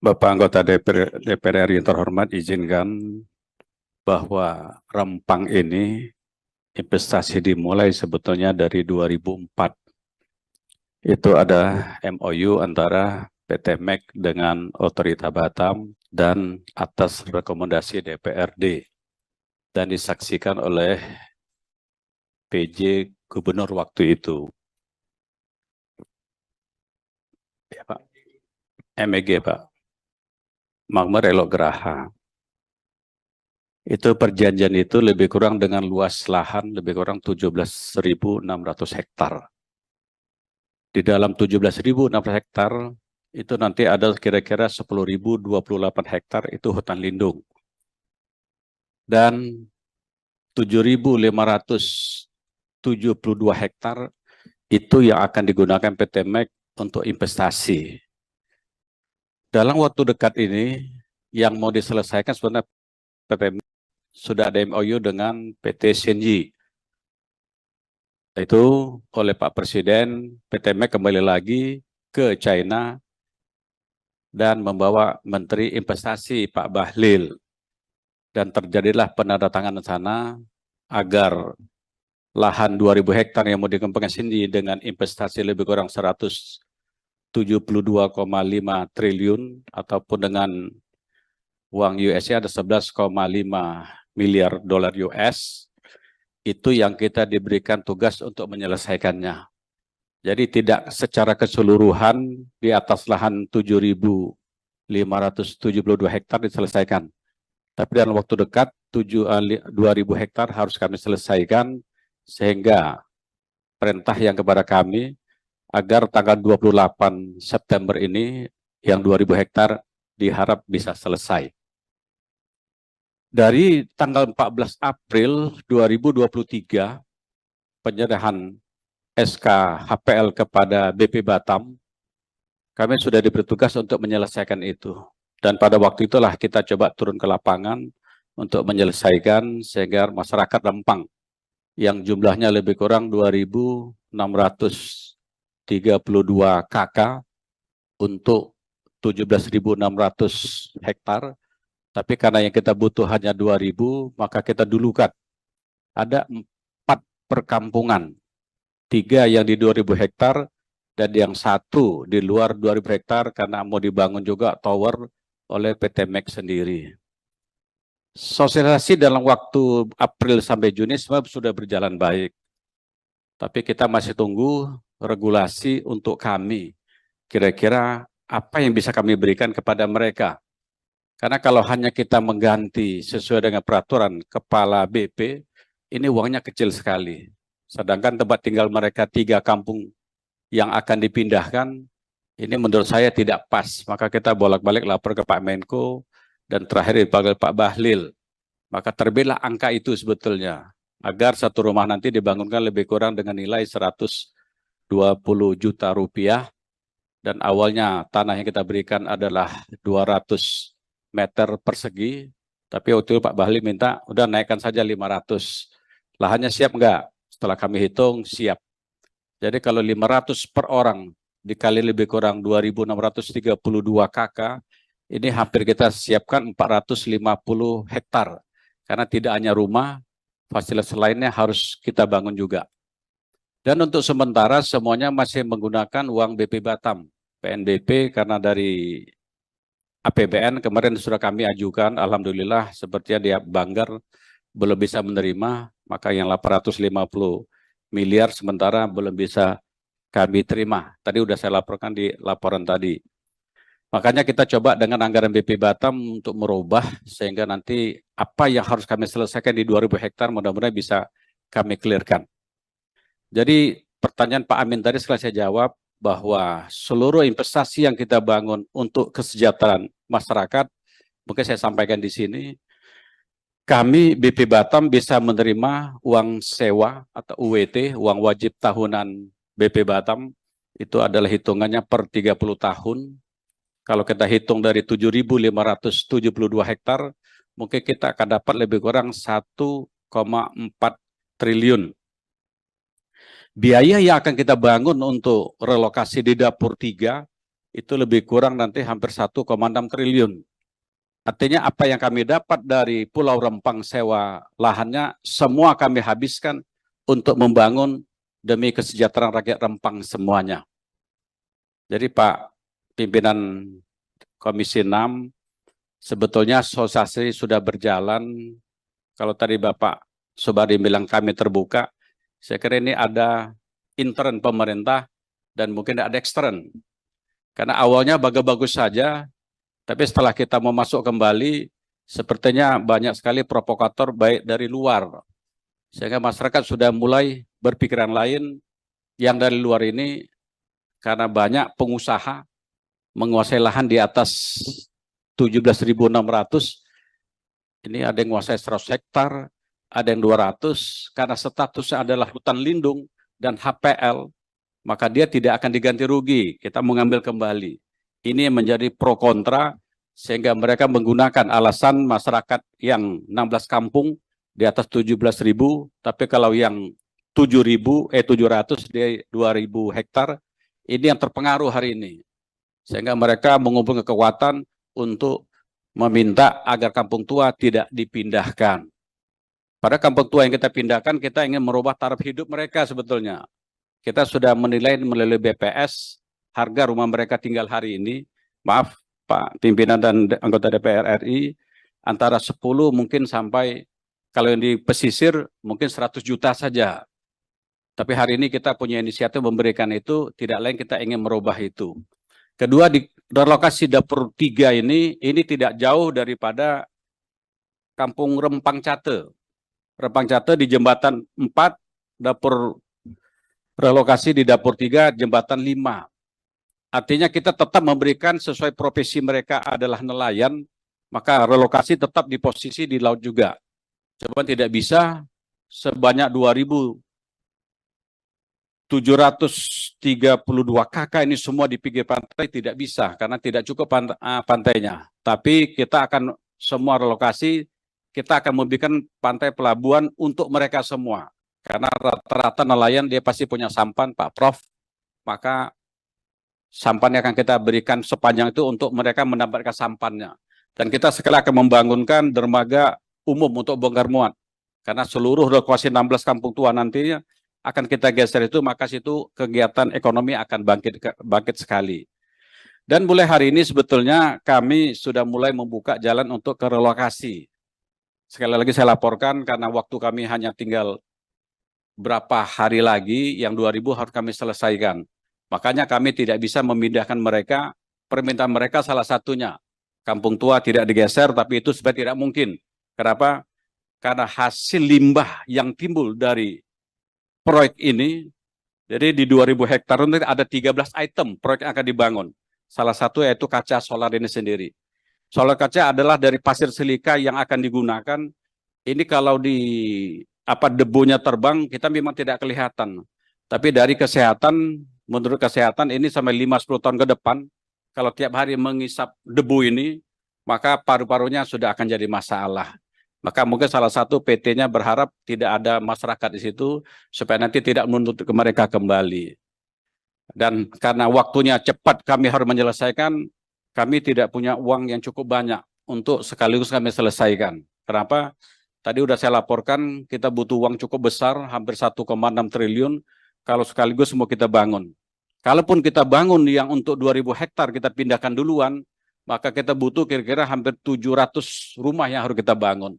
Bapak anggota DPR RI yang terhormat, izinkan bahwa Rempang ini investasi dimulai sebetulnya dari 2004. Itu ada MOU antara PT MEK dengan Otorita Batam dan atas rekomendasi DPRD dan disaksikan oleh PJ Gubernur waktu itu. Ya, Pak. MEG, Pak. Makmur Elok Geraha. Itu perjanjian itu lebih kurang dengan luas lahan lebih kurang 17.600 hektar. Di dalam 17.600 hektar itu nanti ada kira-kira 10.028 hektar itu hutan lindung. Dan 7.572 hektar itu yang akan digunakan PT MEK untuk investasi. Dalam waktu dekat ini yang mau diselesaikan sebenarnya PT MEK sudah ada MOU dengan PT Shenji. Itu oleh Pak Presiden, PT MEK kembali lagi ke China dan membawa Menteri Investasi Pak Bahlil. Dan terjadilah penandatanganan sana agar lahan 2.000 hektar yang mau dikembangkan sini dengan investasi lebih kurang 172,5 triliun ataupun dengan uang US ada 11,5 miliar dolar US, itu yang kita diberikan tugas untuk menyelesaikannya. Jadi tidak secara keseluruhan di atas lahan 7.572 hektar diselesaikan. Tapi dalam waktu dekat 2.000 hektar harus kami selesaikan sehingga perintah yang kepada kami agar tanggal 28 September ini yang 2.000 hektar diharap bisa selesai. Dari tanggal 14 April 2023 penyerahan SK HPL kepada BP Batam, kami sudah diberi tugas untuk menyelesaikan itu. Dan pada waktu itulah kita coba turun ke lapangan untuk menyelesaikan sehingga masyarakat Rempang yang jumlahnya lebih kurang 2.632 KK untuk 17.600 hektar. Tapi karena yang kita butuh hanya 2.000, maka kita dulukan. Ada 4 perkampungan, 3 yang di 2.000 hektar dan yang 1 di luar 2.000 hektar karena mau dibangun juga tower oleh PT MEK sendiri. Sosialisasi dalam waktu April sampai Juni semua sudah berjalan baik. Tapi kita masih tunggu regulasi untuk kami. Kira-kira apa yang bisa kami berikan kepada mereka. Karena kalau hanya kita mengganti sesuai dengan peraturan kepala BP, ini uangnya kecil sekali. Sedangkan tempat tinggal mereka 3 kampung yang akan dipindahkan, ini menurut saya tidak pas. Maka kita bolak-balik lapor ke Pak Menko dan terakhir dipanggil Pak Bahlil. Maka terbitlah angka itu sebetulnya. Agar satu rumah nanti dibangunkan lebih kurang dengan nilai 120 juta rupiah. Dan awalnya tanah yang kita berikan adalah 200 meter persegi. Tapi waktu itu Pak Bahlil minta, udah naikkan saja 500. Lahannya siap enggak? Setelah kami hitung, siap. Jadi kalau 500 per orang dikali lebih kurang 2.632 KK, ini hampir kita siapkan 450 hektar. Karena tidak hanya rumah, fasilitas lainnya harus kita bangun juga. Dan untuk sementara semuanya masih menggunakan uang BP Batam, PNBP, karena dari APBN kemarin sudah kami ajukan, alhamdulillah sepertinya dia Banggar belum bisa menerima, maka yang 850 miliar sementara belum bisa kami terima. Tadi sudah saya laporkan di laporan tadi. Makanya kita coba dengan anggaran BP Batam untuk merubah sehingga nanti apa yang harus kami selesaikan di 2.000 hektar mudah-mudahan bisa kami clearkan. Jadi pertanyaan Pak Amin tadi setelah saya jawab bahwa seluruh investasi yang kita bangun untuk kesejahteraan masyarakat, mungkin saya sampaikan di sini, kami BP Batam bisa menerima uang sewa atau UWT, uang wajib tahunan BP Batam, itu adalah hitungannya per 30 tahun. Kalau kita hitung dari 7.572 hektar, mungkin kita akan dapat lebih kurang 1,4 triliun. Biaya yang akan kita bangun untuk relokasi di dapur 3 itu lebih kurang nanti hampir 1,6 triliun. Artinya apa yang kami dapat dari Pulau Rempang sewa lahannya, semua kami habiskan untuk membangun demi kesejahteraan rakyat Rempang semuanya. Jadi Pak Pimpinan Komisi 6, sebetulnya sosialisasi sudah berjalan. Kalau tadi Bapak Sobari bilang kami terbuka, saya kira ini ada intern pemerintah dan mungkin ada ekstern. Karena awalnya bagus-bagus saja, tapi setelah kita mau masuk kembali, sepertinya banyak sekali provokator baik dari luar. Sehingga masyarakat sudah mulai berpikiran lain yang dari luar ini, karena banyak pengusaha menguasai lahan di atas 17.600, ini ada yang menguasai 100 hektar, ada yang 200, karena statusnya adalah hutan lindung dan HPL, maka dia tidak akan diganti rugi, kita mengambil kembali. Ini yang menjadi pro kontra, sehingga mereka menggunakan alasan masyarakat yang 16 kampung di atas 17.000, tapi kalau yang 700 di 2.000 hektar, ini yang terpengaruh hari ini. Sehingga mereka mengumpulkan kekuatan untuk meminta agar kampung tua tidak dipindahkan. Pada kampung tua yang kita pindahkan, kita ingin merubah taraf hidup mereka sebetulnya. Kita sudah menilai melalui BPS, harga rumah mereka tinggal hari ini, maaf Pak Pimpinan dan anggota DPR RI, antara 10 mungkin sampai, kalau yang di pesisir mungkin 100 juta saja. Tapi hari ini kita punya inisiatif memberikan itu, tidak lain kita ingin merubah itu. Kedua, di relokasi dapur 3 ini tidak jauh daripada Kampung Rempang Cate. Rempang Cate di jembatan 4, dapur relokasi di dapur 3, jembatan 5. Artinya kita tetap memberikan sesuai profesi mereka adalah nelayan, maka relokasi tetap di posisi di laut juga. Coba tidak bisa sebanyak 2.732 kakak ini semua di pinggir pantai, tidak bisa karena tidak cukup pantainya. Tapi kita akan semua relokasi, kita akan memberikan pantai pelabuhan untuk mereka semua. Karena rata-rata nelayan dia pasti punya sampan, Pak Prof. Maka sampan yang akan kita berikan sepanjang itu untuk mereka mendapatkan sampannya. Dan kita sekali akan membangunkan dermaga umum untuk bongkar muat. Karena seluruh relokasi 16 kampung tua nantinya akan kita geser itu, maka situ kegiatan ekonomi akan bangkit sekali. Dan mulai hari ini sebetulnya kami sudah mulai membuka jalan untuk ke relokasi. Sekali lagi saya laporkan karena waktu kami hanya tinggal berapa hari lagi, yang 2.000 harus kami selesaikan. Makanya kami tidak bisa memindahkan mereka, permintaan mereka salah satunya. Kampung tua tidak digeser, tapi itu sebenarnya tidak mungkin. Kenapa? Karena hasil limbah yang timbul dari proyek ini, jadi di 2.000 hektar itu ada 13 item proyek yang akan dibangun. Salah satu yaitu kaca solar ini sendiri. Solar kaca adalah dari pasir silika yang akan digunakan. Ini kalau debunya terbang, kita memang tidak kelihatan. Tapi dari kesehatan, menurut kesehatan ini sampai 5-10 tahun ke depan, kalau tiap hari mengisap debu ini, maka paru-parunya sudah akan jadi masalah. Maka mungkin salah satu PT-nya berharap tidak ada masyarakat di situ, supaya nanti tidak menuntut ke mereka kembali. Dan karena waktunya cepat kami harus menyelesaikan, kami tidak punya uang yang cukup banyak untuk sekaligus kami selesaikan. Kenapa? Tadi sudah saya laporkan, kita butuh uang cukup besar, hampir 1,6 triliun, kalau sekaligus mau kita bangun. Kalaupun kita bangun yang untuk 2.000 hektar kita pindahkan duluan, maka kita butuh kira-kira hampir 700 rumah yang harus kita bangun.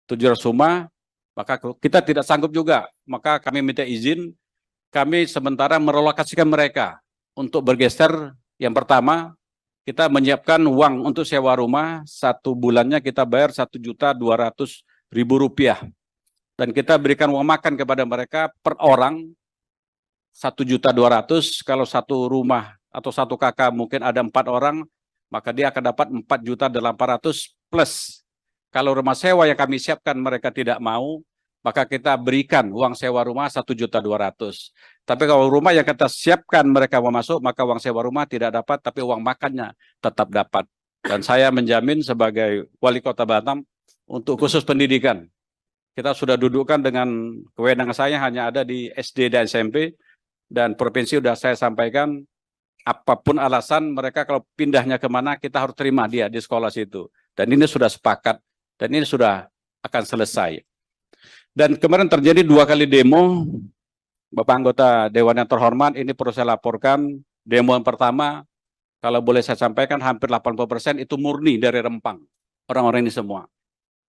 700 rumah, maka kita tidak sanggup juga. Maka kami minta izin, kami sementara merelokasikan mereka untuk bergeser. Yang pertama, kita menyiapkan uang untuk sewa rumah, 1 bulannya kita bayar Rp1.200.000. Dan kita berikan uang makan kepada mereka per orang, 1.200.000, kalau satu rumah atau satu kakak mungkin ada 4 orang, maka dia akan dapat 4.800.000 plus. Kalau rumah sewa yang kami siapkan mereka tidak mau, maka kita berikan uang sewa rumah 1.200.000. Tapi kalau rumah yang kita siapkan mereka mau masuk, maka uang sewa rumah tidak dapat, tapi uang makannya tetap dapat. Dan saya menjamin sebagai Wali Kota Batam untuk khusus pendidikan, kita sudah dudukkan dengan kewenangan saya hanya ada di SD dan SMP, dan provinsi sudah saya sampaikan apapun alasan mereka kalau pindahnya kemana, kita harus terima dia di sekolah situ. Dan ini sudah sepakat, dan ini sudah akan selesai. Dan kemarin terjadi 2 kali demo, Bapak anggota Dewan yang terhormat, ini perlu saya laporkan. Demo yang pertama, kalau boleh saya sampaikan, hampir 80% itu murni dari Rempang. Orang-orang ini semua.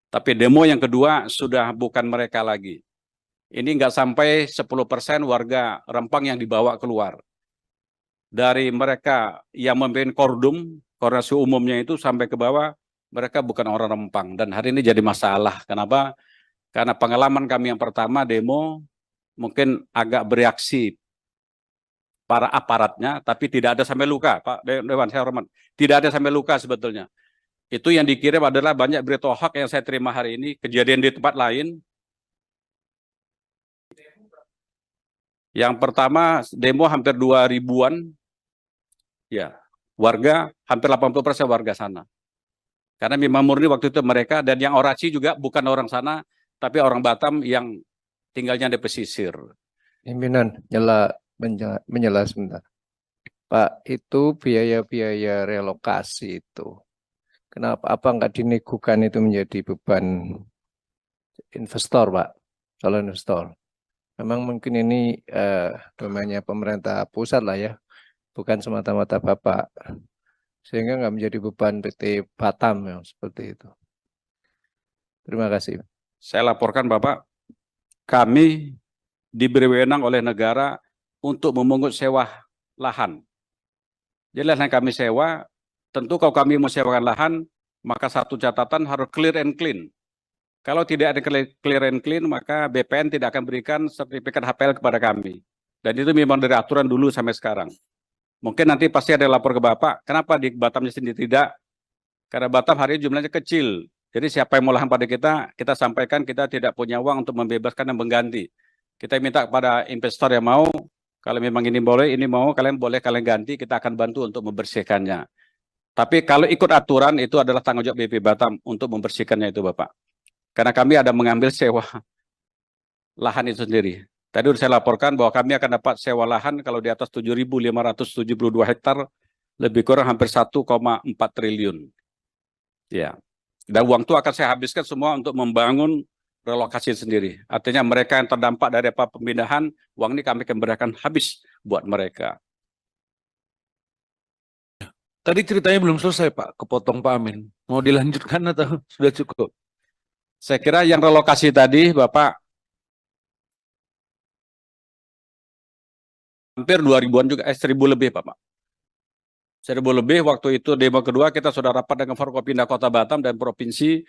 Tapi demo yang kedua sudah bukan mereka lagi. Ini nggak sampai 10% warga Rempang yang dibawa keluar. Dari mereka yang memimpin koordinasi umumnya itu sampai ke bawah, mereka bukan orang Rempang. Dan hari ini jadi masalah. Kenapa? Karena pengalaman kami yang pertama demo, mungkin agak bereaksi para aparatnya, tapi tidak ada sampai luka, Pak Dewan, saya hormat. Tidak ada sampai luka sebetulnya. Itu yang dikirim adalah banyak berita hoax yang saya terima hari ini, kejadian di tempat lain. Yang pertama, demo hampir 2 ribuan, ya, warga, hampir 80% warga sana. Karena memang murni waktu itu mereka, dan yang orasi juga bukan orang sana, tapi orang Batam yang tinggalnya di pesisir. Pimpinan, menyela sebentar. Pak, itu biaya-biaya relokasi itu, kenapa apa nggak dinegukan itu menjadi beban investor, Pak? Kalau investor, memang mungkin ini domainnya pemerintah pusat lah ya, bukan semata-mata Bapak, sehingga nggak menjadi beban PT Batam yang seperti itu. Terima kasih. Saya laporkan Bapak, kami diberi wewenang oleh negara untuk memungut sewa lahan. Jadi lahan yang kami sewa, tentu kalau kami mau sewakan lahan, maka satu catatan harus clear and clean. Kalau tidak ada clear and clean, maka BPN tidak akan berikan sertifikat HPL kepada kami. Dan itu memang dari aturan dulu sampai sekarang. Mungkin nanti pasti ada yang lapor ke Bapak, kenapa di Batamnya sendiri tidak? Karena Batam hari ini jumlahnya kecil. Jadi siapa yang mau lahan pada kita sampaikan kita tidak punya uang untuk membebaskan dan mengganti. Kita minta kepada investor yang mau, kalau memang ini boleh, ini mau, kalian boleh kalian ganti, kita akan bantu untuk membersihkannya. Tapi kalau ikut aturan, itu adalah tanggung jawab BP Batam untuk membersihkannya itu Bapak. Karena kami ada mengambil sewa lahan itu sendiri. Tadi sudah saya laporkan bahwa kami akan dapat sewa lahan kalau di atas 7.572 hektar, lebih kurang hampir 1,4 triliun. Ya. Dan uang itu akan saya habiskan semua untuk membangun relokasi sendiri. Artinya mereka yang terdampak dari apa pemindahan, uang ini kami akan berikan habis buat mereka. Tadi ceritanya belum selesai Pak, kepotong Pak Amin. Mau dilanjutkan atau sudah cukup? Saya kira yang relokasi tadi, Bapak, hampir 2 ribuan juga, 1.000 lebih Bapak. 1.000 lebih, waktu itu demo kedua kita sudah rapat dengan Forkopimda Kota Batam dan Provinsi.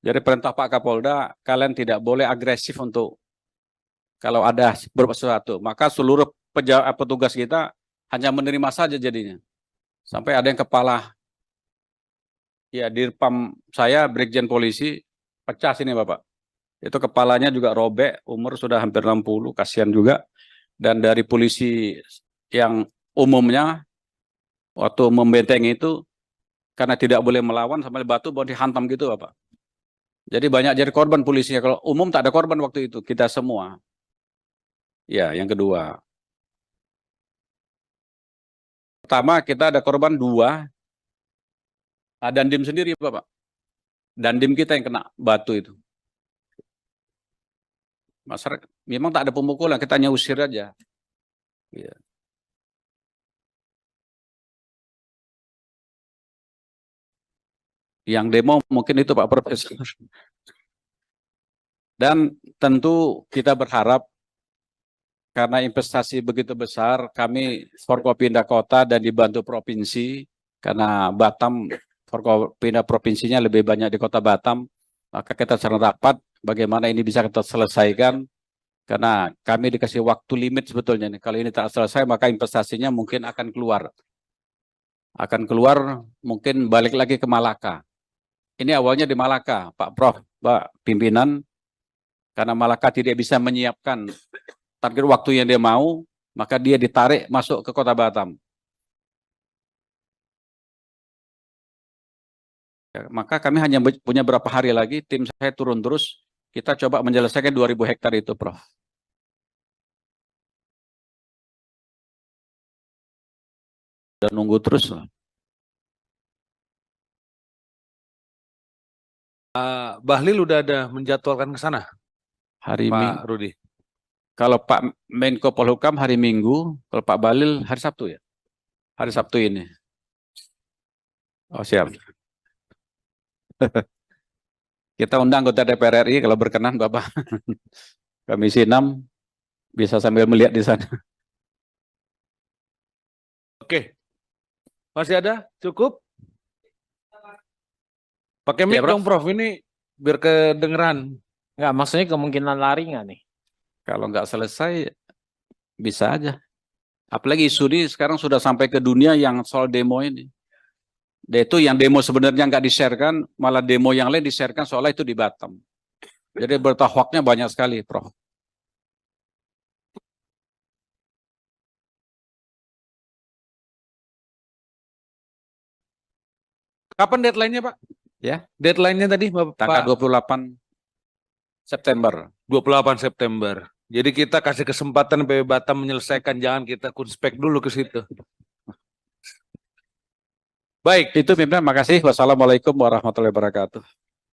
Dari perintah Pak Kapolda, kalian tidak boleh agresif untuk kalau ada berbuat sesuatu. Maka seluruh petugas kita hanya menerima saja jadinya. Sampai ada yang kepala, ya Dirpam saya, Brigjen Polisi, pecah sini Bapak. Itu kepalanya juga robek, umur sudah hampir 60, kasihan juga. Dan dari polisi yang umumnya, waktu membentengi itu, karena tidak boleh melawan, sampai batu baru dihantam gitu Bapak. Jadi banyak jadi korban polisinya. Kalau umum tak ada korban waktu itu, kita semua. Ya, yang kedua. Pertama, kita ada korban 2, Dandim sendiri Bapak. Dandim kita yang kena batu itu. Masyarakat, memang tak ada pemukulan, kita hanya usir aja. Ya. Yang demo mungkin itu Pak Profesor. Dan tentu kita berharap karena investasi begitu besar, kami Forkopimda Kota dan dibantu provinsi, karena Batam, Forkopimda provinsinya lebih banyak di Kota Batam, maka kita sedang rapat bagaimana ini bisa kita selesaikan, karena kami dikasih waktu limit sebetulnya nih. Kalau ini tak selesai, maka investasinya mungkin akan keluar. Akan keluar, mungkin balik lagi ke Malaka. Ini awalnya di Malaka, Pak Prof, Pak Pimpinan, karena Malaka tidak bisa menyiapkan target waktu yang dia mau, maka dia ditarik masuk ke Kota Batam. Ya, maka kami hanya punya berapa hari lagi, tim saya turun terus, kita coba menyelesaikan 2.000 hektar itu, Prof. Dan nunggu terus. Bahlil udah ada menjadwalkan ke sana, Hari Minggu. Pak Rudi. Kalau Pak Menko Polhukam hari Minggu, kalau Pak Bahlil hari Sabtu ya? Hari Sabtu ini. Oh siap. Kita undang anggota DPR RI kalau berkenan Bapak. Komisi 6 bisa sambil melihat di sana. Oke. Masih ada? Cukup? Pakai mic Ya, Prof. dong, Prof. Ini biar kedengeran. Enggak, maksudnya kemungkinan lari nggak nih? Kalau nggak selesai, bisa aja. Apalagi isu ini sekarang sudah sampai ke dunia yang soal demo ini. Itu yang demo sebenarnya nggak di-sharekan, malah demo yang lain di-sharekan soalnya itu di Batam. Jadi berita hoaxnya banyak sekali, Prof. Kapan deadline-nya, Pak? Ya. Deadline-nya tadi, Bapak? Tanggal 28 September. 28 September. Jadi kita kasih kesempatan PB Batam menyelesaikan, jangan kita kunspek dulu ke situ. Baik. Itu pimpinan, makasih. Wassalamualaikum warahmatullahi wabarakatuh.